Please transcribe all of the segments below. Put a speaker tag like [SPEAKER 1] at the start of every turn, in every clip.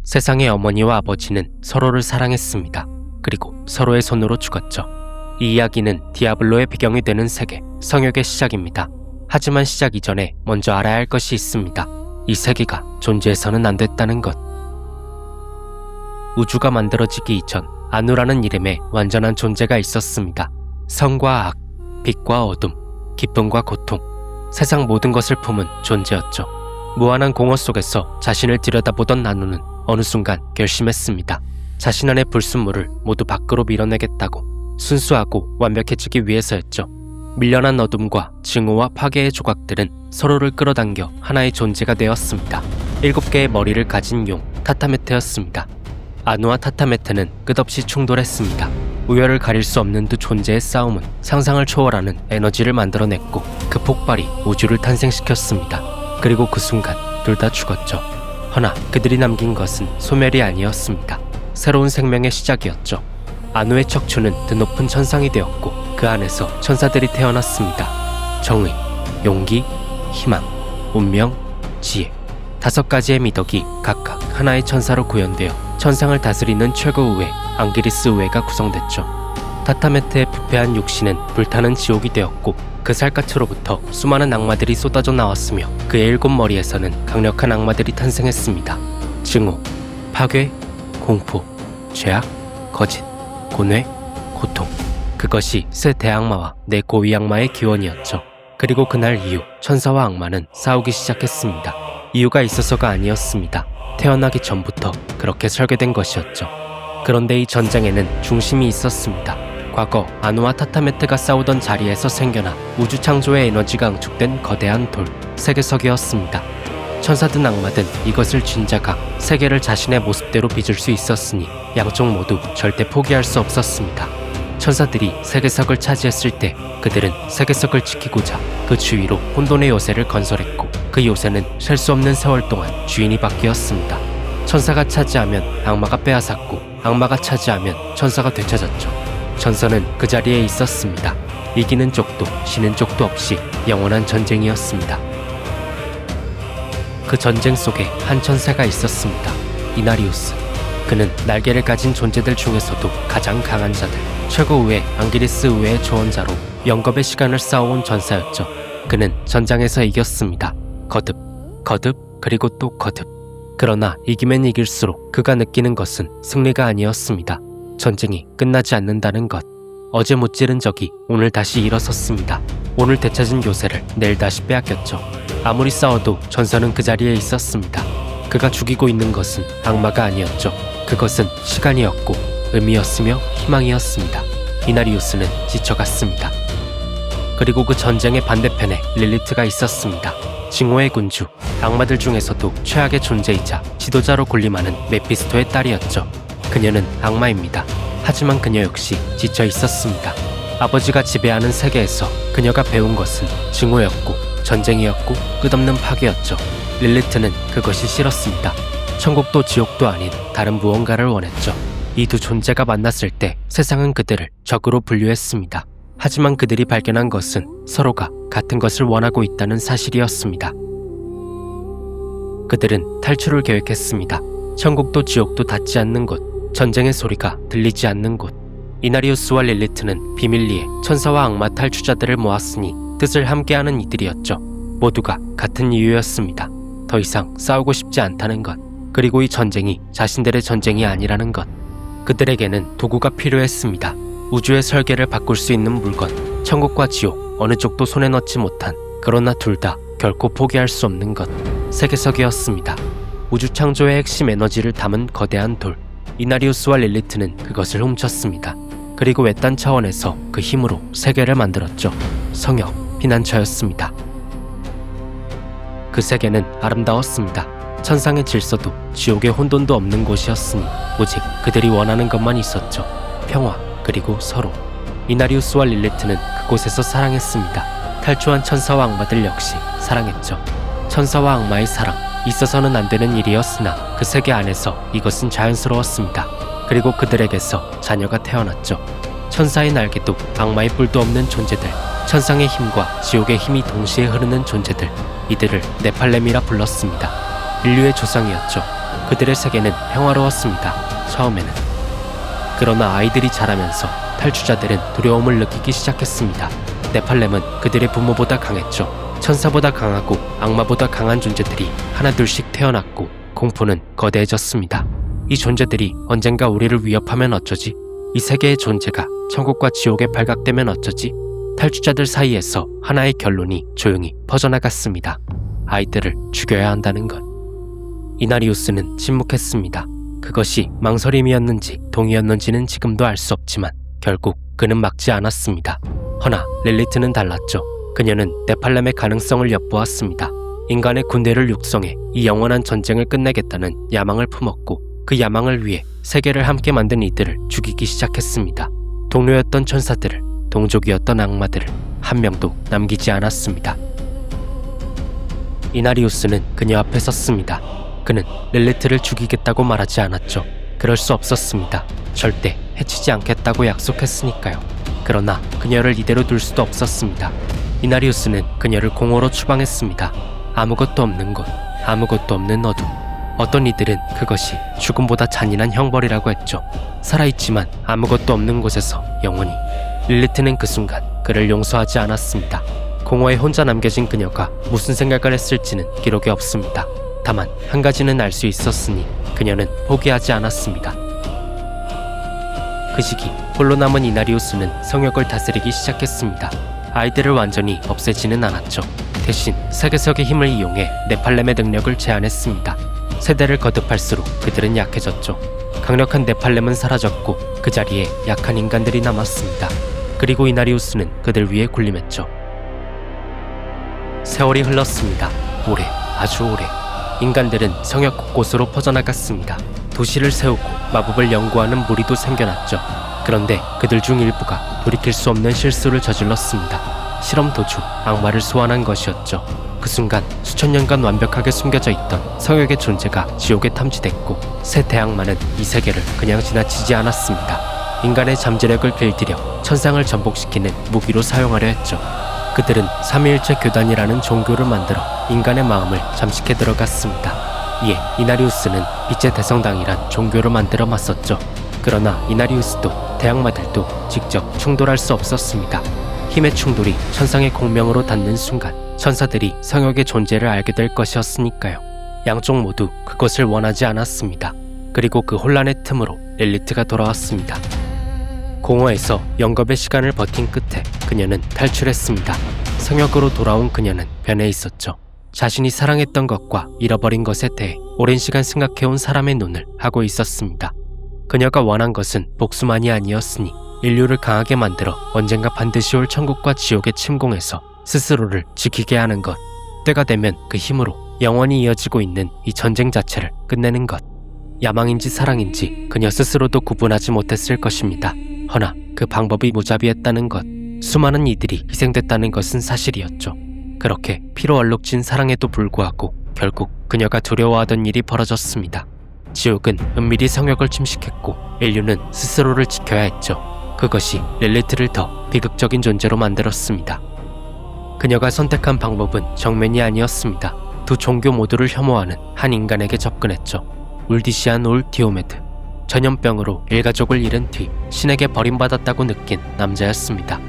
[SPEAKER 1] 세상의 어머니와 아버지는 서로를 사랑했습니다. 그리고 서로의 손으로 죽었죠. 이 이야기는 디아블로의 배경이 되는 세계, 성역의 시작입니다. 하지만 시작 이전에 먼저 알아야 할 것이 있습니다. 이 세계가 존재해서는 안 됐다는 것. 우주가 만들어지기 이전 아누라는 이름의 완전한 존재가 있었습니다. 선과 악, 빛과 어둠, 기쁨과 고통, 세상 모든 것을 품은 존재였죠. 무한한 공허 속에서 자신을 들여다보던 아누는 어느 순간 결심했습니다. 자신 안의 불순물을 모두 밖으로 밀어내겠다고. 순수하고 완벽해지기 위해서였죠. 밀려난 어둠과 증오와 파괴의 조각들은 서로를 끌어당겨 하나의 존재가 되었습니다. 7개의 머리를 가진 용, 타타메테였습니다. 아누와 타타메테는 끝없이 충돌했습니다. 우열을 가릴 수 없는 두 존재의 싸움은 상상을 초월하는 에너지를 만들어냈고 그 폭발이 우주를 탄생시켰습니다. 그리고 그 순간 둘 다 죽었죠. 허나 그들이 남긴 것은 소멸이 아니었습니다. 새로운 생명의 시작이었죠. 아누의 척추는 드높은 천상이 되었고 그 안에서 천사들이 태어났습니다. 정의, 용기, 희망, 운명, 지혜 5가지의 미덕이 각각 하나의 천사로 구현되어 천상을 다스리는 최고의회 앙기리스 의회가 구성됐죠. 타타메테의 부패한 육신은 불타는 지옥이 되었고 그 살갗으로부터 수많은 악마들이 쏟아져 나왔으며 그의 7머리에서는 강력한 악마들이 탄생했습니다. 증오, 파괴, 공포, 죄악, 거짓, 고뇌, 고통. 그것이 새 대악마와 내 고위 악마의 기원이었죠. 그리고 그날 이후 천사와 악마는 싸우기 시작했습니다. 이유가 있어서가 아니었습니다. 태어나기 전부터 그렇게 설계된 것이었죠. 그런데 이 전쟁에는 중심이 있었습니다. 과거 아누와 타타메테가 싸우던 자리에서 생겨나 우주 창조의 에너지가 응축된 거대한 돌, 세계석이었습니다. 천사든 악마든 이것을 쥔 자가 세계를 자신의 모습대로 빚을 수 있었으니 양쪽 모두 절대 포기할 수 없었습니다. 천사들이 세계석을 차지했을 때 그들은 세계석을 지키고자 그 주위로 혼돈의 요새를 건설했고 그 요새는 셀 수 없는 세월 동안 주인이 바뀌었습니다. 천사가 차지하면 악마가 빼앗았고 악마가 차지하면 천사가 되찾았죠. 전선은 그 자리에 있었습니다. 이기는 쪽도 지는 쪽도 없이 영원한 전쟁이었습니다. 그 전쟁 속에 한 천사가 있었습니다. 이나리우스. 그는 날개를 가진 존재들 중에서도 가장 강한 자들, 최고의회 앙기리스 의회의 조언자로 영겁의 시간을 쌓아온 전사였죠. 그는 전장에서 이겼습니다. 거듭, 그리고 또 거듭. 그러나 이기면 이길수록 그가 느끼는 것은 승리가 아니었습니다. 전쟁이 끝나지 않는다는 것. 어제 무찌른 적이 오늘 다시 일어섰습니다. 오늘 되찾은 요새를 내일 다시 빼앗겼죠. 아무리 싸워도 전선은 그 자리에 있었습니다. 그가 죽이고 있는 것은 악마가 아니었죠. 그것은 시간이었고 의미였으며 희망이었습니다. 이나리우스는 지쳐갔습니다. 그리고 그 전쟁의 반대편에 릴리트가 있었습니다. 징호의 군주, 악마들 중에서도 최악의 존재이자 지도자로 군림하는 메피스토의 딸이었죠. 그녀는 악마입니다. 하지만 그녀 역시 지쳐 있었습니다. 아버지가 지배하는 세계에서 그녀가 배운 것은 증오였고 전쟁이었고 끝없는 파괴였죠. 릴리트는 그것이 싫었습니다. 천국도 지옥도 아닌 다른 무언가를 원했죠. 이 두 존재가 만났을 때 세상은 그들을 적으로 분류했습니다. 하지만 그들이 발견한 것은 서로가 같은 것을 원하고 있다는 사실이었습니다. 그들은 탈출을 계획했습니다. 천국도 지옥도 닿지 않는 곳, 전쟁의 소리가 들리지 않는 곳. 이나리우스와 릴리트는 비밀리에 천사와 악마 탈출자들을 모았으니 뜻을 함께하는 이들이었죠. 모두가 같은 이유였습니다. 더 이상 싸우고 싶지 않다는 것, 그리고 이 전쟁이 자신들의 전쟁이 아니라는 것. 그들에게는 도구가 필요했습니다. 우주의 설계를 바꿀 수 있는 물건, 천국과 지옥 어느 쪽도 손에 넣지 못한, 그러나 둘 다 결코 포기할 수 없는 것, 세계석이었습니다. 우주 창조의 핵심 에너지를 담은 거대한 돌. 이나리우스와 릴리트는 그것을 훔쳤습니다. 그리고 외딴 차원에서 그 힘으로 세계를 만들었죠. 성역, 피난처였습니다. 그 세계는 아름다웠습니다. 천상의 질서도 지옥의 혼돈도 없는 곳이었으니 오직 그들이 원하는 것만 있었죠. 평화, 그리고 서로. 이나리우스와 릴리트는 그곳에서 사랑했습니다. 탈주한 천사와 악마들 역시 사랑했죠. 천사와 악마의 사랑, 있어서는 안 되는 일이었으나 그 세계 안에서 이것은 자연스러웠습니다. 그리고 그들에게서 자녀가 태어났죠. 천사의 날개도 악마의 뿔도 없는 존재들, 천상의 힘과 지옥의 힘이 동시에 흐르는 존재들, 이들을 네팔렘이라 불렀습니다. 인류의 조상이었죠. 그들의 세계는 평화로웠습니다. 처음에는. 그러나 아이들이 자라면서 탈주자들은 두려움을 느끼기 시작했습니다. 네팔렘은 그들의 부모보다 강했죠. 천사보다 강하고 악마보다 강한 존재들이 하나둘씩 태어났고 공포는 거대해졌습니다. 이 존재들이 언젠가 우리를 위협하면 어쩌지? 이 세계의 존재가 천국과 지옥에 발각되면 어쩌지? 탈주자들 사이에서 하나의 결론이 조용히 퍼져나갔습니다. 아이들을 죽여야 한다는 것. 이나리우스는 침묵했습니다. 그것이 망설임이었는지 동의였는지는 지금도 알 수 없지만 결국 그는 막지 않았습니다. 허나 릴리트는 달랐죠. 그녀는 네팔렘의 가능성을 엿보았습니다. 인간의 군대를 육성해 이 영원한 전쟁을 끝내겠다는 야망을 품었고 그 야망을 위해 세계를 함께 만든 이들을 죽이기 시작했습니다. 동료였던 천사들을, 동족이었던 악마들을 한 명도 남기지 않았습니다. 이나리우스는 그녀 앞에 섰습니다. 그는 릴리트를 죽이겠다고 말하지 않았죠. 그럴 수 없었습니다. 절대 해치지 않겠다고 약속했으니까요. 그러나 그녀를 이대로 둘 수도 없었습니다. 이나리우스는 그녀를 공허로 추방했습니다. 아무것도 없는 곳, 아무것도 없는 어둠. 어떤 이들은 그것이 죽음보다 잔인한 형벌이라고 했죠. 살아있지만 아무것도 없는 곳에서 영원히. 릴리트는 그 순간 그를 용서하지 않았습니다. 공허에 혼자 남겨진 그녀가 무슨 생각을 했을지는 기록에 없습니다. 다만 한 가지는 알 수 있었으니 그녀는 포기하지 않았습니다. 그 시기 홀로 남은 이나리우스는 성역을 다스리기 시작했습니다. 아이들을 완전히 없애지는 않았죠. 대신 세계석의 힘을 이용해 네팔렘의 능력을 제한했습니다. 세대를 거듭할수록 그들은 약해졌죠. 강력한 네팔렘은 사라졌고 그 자리에 약한 인간들이 남았습니다. 그리고 이나리우스는 그들 위에 군림했죠. 세월이 흘렀습니다. 오래, 아주 오래. 인간들은 성역 곳곳으로 퍼져나갔습니다. 도시를 세우고 마법을 연구하는 무리도 생겨났죠. 그런데 그들 중 일부가 돌이킬 수 없는 실수를 저질렀습니다. 실험 도중 악마를 소환한 것이었죠. 그 순간 수천 년간 완벽하게 숨겨져 있던 성역의 존재가 지옥에 탐지됐고 새 대악마는 이 세계를 그냥 지나치지 않았습니다. 인간의 잠재력을 길들여 천상을 전복시키는 무기로 사용하려 했죠. 그들은 삼위일체 교단이라는 종교를 만들어 인간의 마음을 잠식해 들어갔습니다. 이에 이나리우스는 빛의 대성당이란 종교를 만들어 맞섰죠. 그러나 이나리우스도 대악마들도 직접 충돌할 수 없었습니다. 힘의 충돌이 천상의 공명으로 닿는 순간 천사들이 성역의 존재를 알게 될 것이었으니까요. 양쪽 모두 그것을 원하지 않았습니다. 그리고 그 혼란의 틈으로 릴리트가 돌아왔습니다. 공허에서 영겁의 시간을 버틴 끝에 그녀는 탈출했습니다. 성역으로 돌아온 그녀는 변해 있었죠. 자신이 사랑했던 것과 잃어버린 것에 대해 오랜 시간 생각해온 사람의 눈을 하고 있었습니다. 그녀가 원한 것은 복수만이 아니었으니 인류를 강하게 만들어 언젠가 반드시 올 천국과 지옥의 침공에서 스스로를 지키게 하는 것. 때가 되면 그 힘으로 영원히 이어지고 있는 이 전쟁 자체를 끝내는 것. 야망인지 사랑인지 그녀 스스로도 구분하지 못했을 것입니다. 허나 그 방법이 무자비했다는 것, 수많은 이들이 희생됐다는 것은 사실이었죠. 그렇게 피로 얼룩진 사랑에도 불구하고 결국 그녀가 두려워하던 일이 벌어졌습니다. 지옥은 은밀히 성역을 침식했고 인류는 스스로를 지켜야 했죠. 그것이 릴리트를 더 비극적인 존재로 만들었습니다. 그녀가 선택한 방법은 정면이 아니었습니다. 두 종교 모두를 혐오하는 한 인간에게 접근했죠. 울디시안 올 디오메드. 전염병으로 일가족을 잃은 뒤 신에게 버림받았다고 느낀 남자였습니다.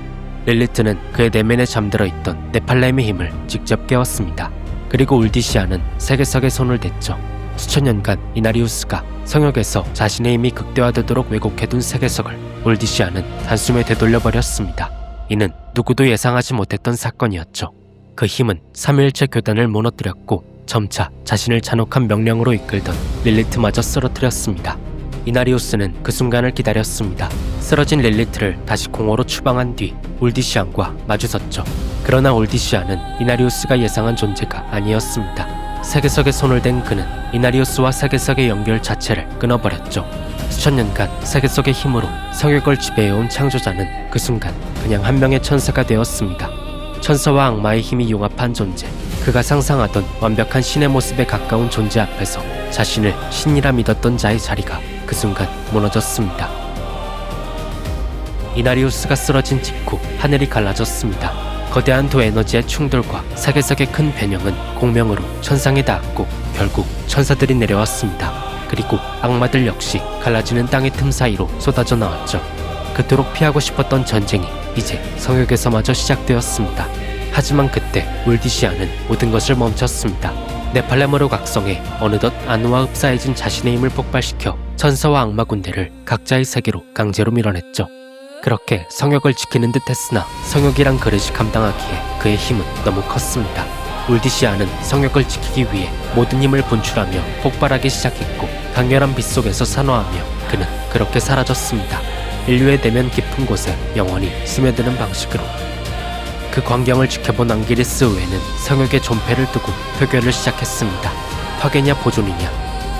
[SPEAKER 1] 릴리트는 그의 내면에 잠들어 있던 네팔렘의 힘을 직접 깨웠습니다. 그리고 울디시아는 세계석에 손을 댔죠. 수천 년간 이나리우스가 성역에서 자신의 힘이 극대화되도록 왜곡해둔 세계석을 울디시아는 단숨에 되돌려버렸습니다. 이는 누구도 예상하지 못했던 사건이었죠. 그 힘은 삼위일체 교단을 무너뜨렸고 점차 자신을 잔혹한 명령으로 이끌던 릴리트마저 쓰러뜨렸습니다. 이나리우스는 그 순간을 기다렸습니다. 쓰러진 릴리트를 다시 공허로 추방한 뒤 울디시안과 마주섰죠. 그러나 울디시안은 이나리우스가 예상한 존재가 아니었습니다. 세계석에 손을 댄 그는 이나리우스와 세계석의 연결 자체를 끊어버렸죠. 수천 년간 세계석의 힘으로 성역을 지배해온 창조자는 그 순간 그냥 한 명의 천사가 되었습니다. 천사와 악마의 힘이 융합한 존재, 그가 상상하던 완벽한 신의 모습에 가까운 존재 앞에서 자신을 신이라 믿었던 자의 자리가 그 순간 무너졌습니다. 이나리우스가 쓰러진 직후 하늘이 갈라졌습니다. 거대한 두 에너지의 충돌과 세계석의 큰 변형은 공명으로 천상에 닿았고 결국 천사들이 내려왔습니다. 그리고 악마들 역시 갈라지는 땅의 틈 사이로 쏟아져 나왔죠. 그토록 피하고 싶었던 전쟁이 이제 성역에서마저 시작되었습니다. 하지만 그때 울디시아는 모든 것을 멈췄습니다. 네팔렘으로 각성해 어느덧 아누와 흡사해진 자신의 힘을 폭발시켜 천사와 악마 군대를 각자의 세계로 강제로 밀어냈죠. 그렇게 성역을 지키는 듯 했으나 성역이란 그릇이 감당하기에 그의 힘은 너무 컸습니다. 울디시아는 성역을 지키기 위해 모든 힘을 분출하며 폭발하기 시작했고 강렬한 빛 속에서 산화하며 그는 그렇게 사라졌습니다. 인류의 내면 깊은 곳에 영원히 스며드는 방식으로. 그 광경을 지켜본 앙기리스 의회는 성역의 존폐를 두고 표결을 시작했습니다. 파괴냐 보존이냐.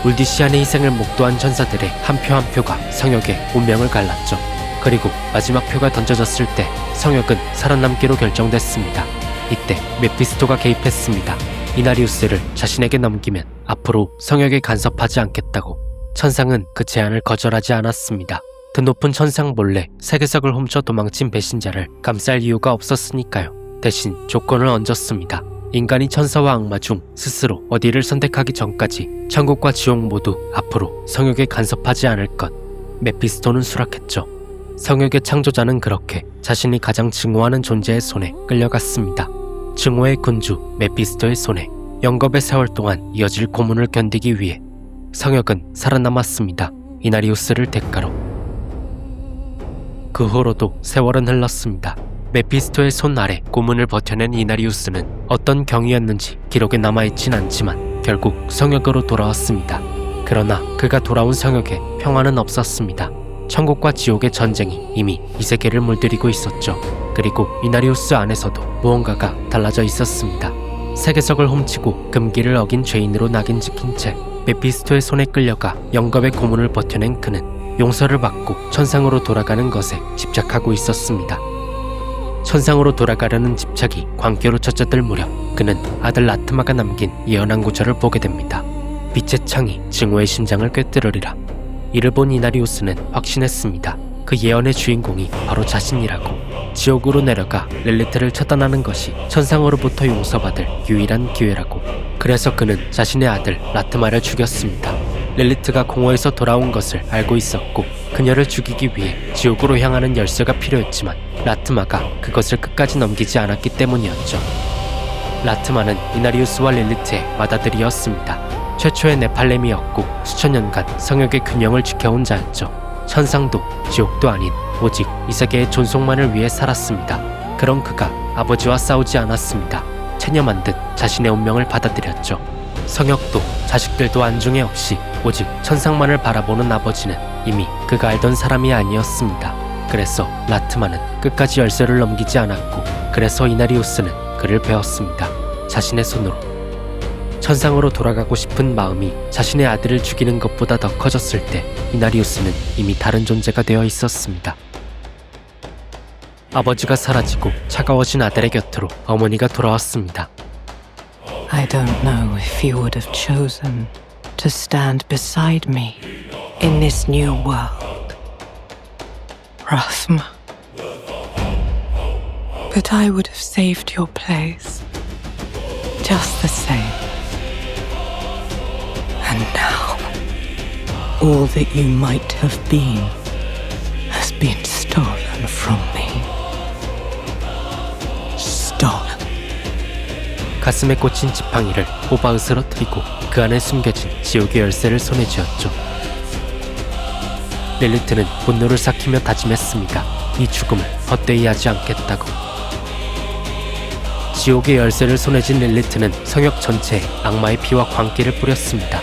[SPEAKER 1] 울디시안의 희생을 목도한 천사들의 한 표 한 표가 성역의 운명을 갈랐죠. 그리고 마지막 표가 던져졌을 때 성역은 살아남기로 결정됐습니다. 이때 메피스토가 개입했습니다. 이나리우스를 자신에게 넘기면 앞으로 성역에 간섭하지 않겠다고. 천상은 그 제안을 거절하지 않았습니다. 드높은 천상 몰래 세계석을 훔쳐 도망친 배신자를 감쌀 이유가 없었으니까요. 대신 조건을 얹었습니다. 인간이 천사와 악마 중 스스로 어디를 선택하기 전까지 천국과 지옥 모두 앞으로 성역에 간섭하지 않을 것. 메피스토는 수락했죠. 성역의 창조자는 그렇게 자신이 가장 증오하는 존재의 손에 끌려갔습니다. 증오의 군주 메피스토의 손에 영겁의 세월 동안 이어질 고문을 견디기 위해 성역은 살아남았습니다. 이나리우스를 대가로. 그 후로도 세월은 흘렀습니다. 메피스토의 손 아래 고문을 버텨낸 이나리우스는 어떤 경위였는지 기록에 남아있진 않지만 결국 성역으로 돌아왔습니다. 그러나 그가 돌아온 성역에 평화는 없었습니다. 천국과 지옥의 전쟁이 이미 이 세계를 물들이고 있었죠. 그리고 이나리우스 안에서도 무언가가 달라져 있었습니다. 세계석을 훔치고 금기를 어긴 죄인으로 낙인 찍힌 채 메피스토의 손에 끌려가 영겁의 고문을 버텨낸 그는 용서를 받고 천상으로 돌아가는 것에 집착하고 있었습니다. 천상으로 돌아가려는 집착이 광기로 젖어들 무렵 그는 아들 라트마가 남긴 예언한 구절을 보게 됩니다. 빛의 창이 증오의 심장을 꿰뚫으리라. 이를 본 이나리우스는 확신했습니다. 그 예언의 주인공이 바로 자신이라고. 지옥으로 내려가 릴리트를 처단하는 것이 천상으로부터 용서받을 유일한 기회라고. 그래서 그는 자신의 아들 라트마를 죽였습니다. 릴리트가 공허에서 돌아온 것을 알고 있었고 그녀를 죽이기 위해 지옥으로 향하는 열쇠가 필요했지만 라트마가 그것을 끝까지 넘기지 않았기 때문이었죠. 라트마는 이나리우스와 릴리트의 맏아들이었습니다. 최초의 네팔렘이었고 수천 년간 성역의 균형을 지켜온 자였죠. 천상도 지옥도 아닌 오직 이 세계의 존속만을 위해 살았습니다. 그런 그가 아버지와 싸우지 않았습니다. 체념한 듯 자신의 운명을 받아들였죠. 성역도 자식들도 안중에 없이 오직 천상만을 바라보는 아버지는 이미 그가 알던 사람이 아니었습니다. 그래서 라트마는 끝까지 열쇠를 넘기지 않았고 그래서 이나리우스는 그를 베었습니다. 자신의 손으로. 천상으로 돌아가고 싶은 마음이 자신의 아들을 죽이는 것보다 더 커졌을 때 이나리우스는 이미 다른 존재가 되어 있었습니다. 아버지가 사라지고 차가워진 아들의 곁으로 어머니가 돌아왔습니다.
[SPEAKER 2] I don't know if you would have chosen to stand beside me in this new world, Rasma. But I would have saved your place, just the same. And now, all that you might have been has been stolen from me. Stolen.
[SPEAKER 1] 가슴에 꽂힌 지팡이를 호바 으스러뜨리고 그 안에 숨겨진 지옥의 열쇠를 손에 쥐었죠. 릴리트는 분노를 삭히며 다짐했습니다. 이 죽음을 헛되이 하지 않겠다고. 지옥의 열쇠를 손에 쥔 릴리트는 성역 전체에 악마의 피와 광기를 뿌렸습니다.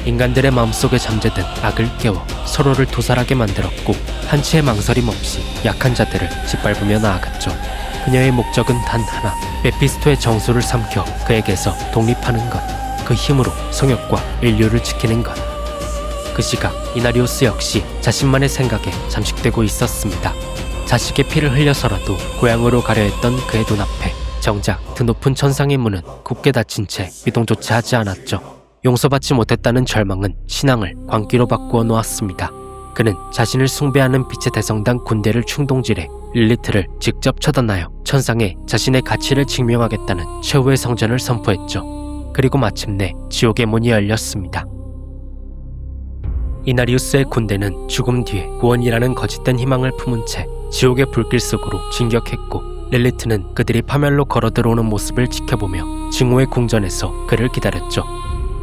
[SPEAKER 1] 인간들의 마음속에 잠재든 악을 깨워 서로를 도살하게 만들었고 한치의 망설임 없이 약한 자들을 짓밟으며 나아갔죠. 그녀의 목적은 단 하나, 메피스토의 정수를 삼켜 그에게서 독립하는 것, 그 힘으로 성역과 인류를 지키는 것. 그 시각 이나리우스 역시 자신만의 생각에 잠식되고 있었습니다. 자식의 피를 흘려서라도 고향으로 가려 했던 그의 눈앞에 정작 드높은 천상의 문은 굳게 닫힌 채 이동조차 하지 않았죠. 용서받지 못했다는 절망은 신앙을 광기로 바꾸어 놓았습니다. 그는 자신을 숭배하는 빛의 대성당 군대를 충동질해 릴리트를 직접 처단하여 천상에 자신의 가치를 증명하겠다는 최후의 성전을 선포했죠. 그리고 마침내 지옥의 문이 열렸습니다. 이나리우스의 군대는 죽음 뒤에 구원이라는 거짓된 희망을 품은 채 지옥의 불길 속으로 진격했고, 릴리트는 그들이 파멸로 걸어 들어오는 모습을 지켜보며 증오의 궁전에서 그를 기다렸죠.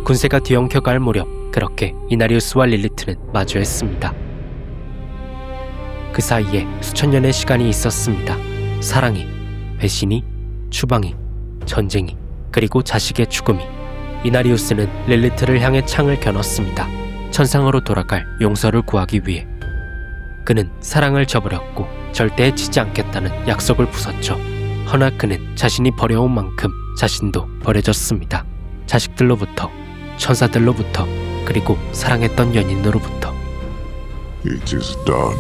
[SPEAKER 1] 군세가 뒤엉켜갈 무렵 그렇게 이나리우스와 릴리트는 마주했습니다. 그 사이에 수천 년의 시간이 있었습니다. 사랑이, 배신이, 추방이, 전쟁이, 그리고 자식의 죽음이. 이나리우스는 릴리트를 향해 창을 겨눴습니다. 천상으로 돌아갈 용서를 구하기 위해. 그는 사랑을 저버렸고 절대 해치지 않겠다는 약속을 부쉈죠. 허나 그는 자신이 버려온 만큼 자신도 버려졌습니다. 자식들로부터, 천사들로부터, 그리고 사랑했던 연인으로부터.
[SPEAKER 3] It is done.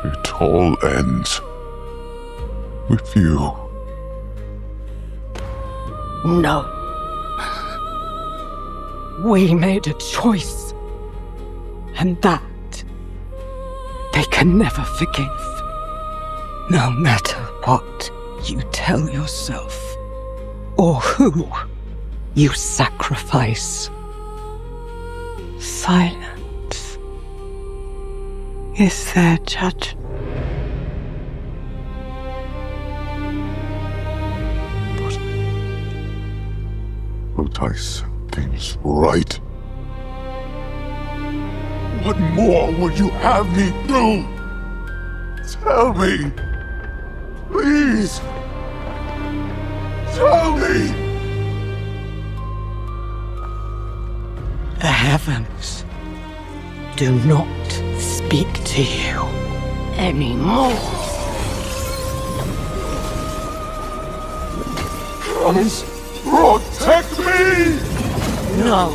[SPEAKER 3] It all ends with you.
[SPEAKER 2] No. We made a choice. And that they can never forgive. No matter what you tell yourself or who you sacrifice, silence is their judgment.
[SPEAKER 3] Otis seems right. What more would you have me do? Tell me. Please. Tell me.
[SPEAKER 2] The heavens do not speak to you anymore.
[SPEAKER 3] Promise. Protect me.
[SPEAKER 2] No.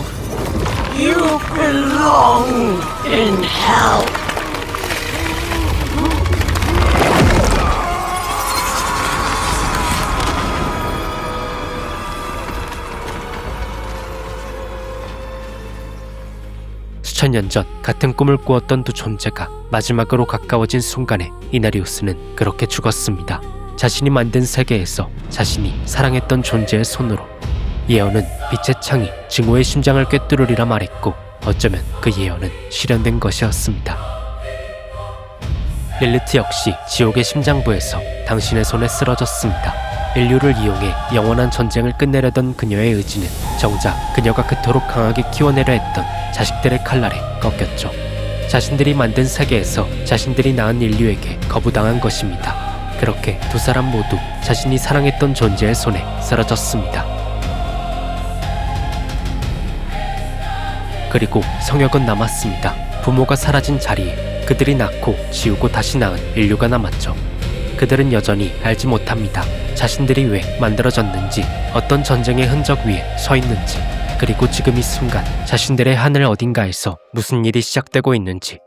[SPEAKER 2] You belong in hell.
[SPEAKER 1] 수천 년 전 같은 꿈을 꾸었던 두 존재가 마지막으로 가까워진 순간에 이나리우스는 그렇게 죽었습니다. 자신이 만든 세계에서 자신이 사랑했던 존재의 손으로. 예언은 빛의 창이 증오의 심장을 꿰뚫으리라 말했고, 어쩌면 그 예언은 실현된 것이었습니다. 릴리트 역시 지옥의 심장부에서 당신의 손에 쓰러졌습니다. 인류를 이용해 영원한 전쟁을 끝내려던 그녀의 의지는 정작 그녀가 그토록 강하게 키워내려 했던 자식들의 칼날에 꺾였죠. 자신들이 만든 세계에서 자신들이 낳은 인류에게 거부당한 것입니다. 그렇게 두 사람 모두 자신이 사랑했던 존재의 손에 쓰러졌습니다. 그리고 성역은 남았습니다. 부모가 사라진 자리에 그들이 낳고 지우고 다시 낳은 인류가 남았죠. 그들은 여전히 알지 못합니다. 자신들이 왜 만들어졌는지, 어떤 전쟁의 흔적 위에 서 있는지, 그리고 지금 이 순간 자신들의 하늘 어딘가에서 무슨 일이 시작되고 있는지.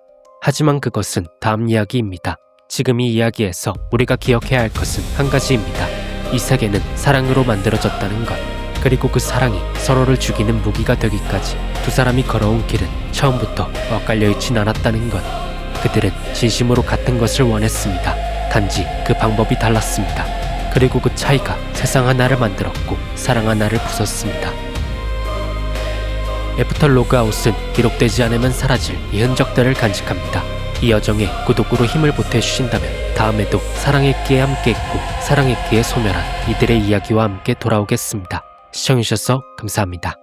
[SPEAKER 1] 하지만 그것은 다음 이야기입니다. 지금 이 이야기에서 우리가 기억해야 할 것은 한 가지입니다. 이 세계는 사랑으로 만들어졌다는 것, 그리고 그 사랑이 서로를 죽이는 무기가 되기까지 두 사람이 걸어온 길은 처음부터 엇갈려 있진 않았다는 것. 그들은 진심으로 같은 것을 원했습니다. 단지 그 방법이 달랐습니다. 그리고 그 차이가 세상 하나를 만들었고 사랑 하나를 부쉈습니다. 애프터 로그아웃은 기록되지 않으면 사라질 이 흔적들을 간직합니다. 이 여정에 구독으로 힘을 보태주신다면 다음에도 사랑했기에 함께했고 사랑했기에 소멸한 이들의 이야기와 함께 돌아오겠습니다. 시청해주셔서 감사합니다.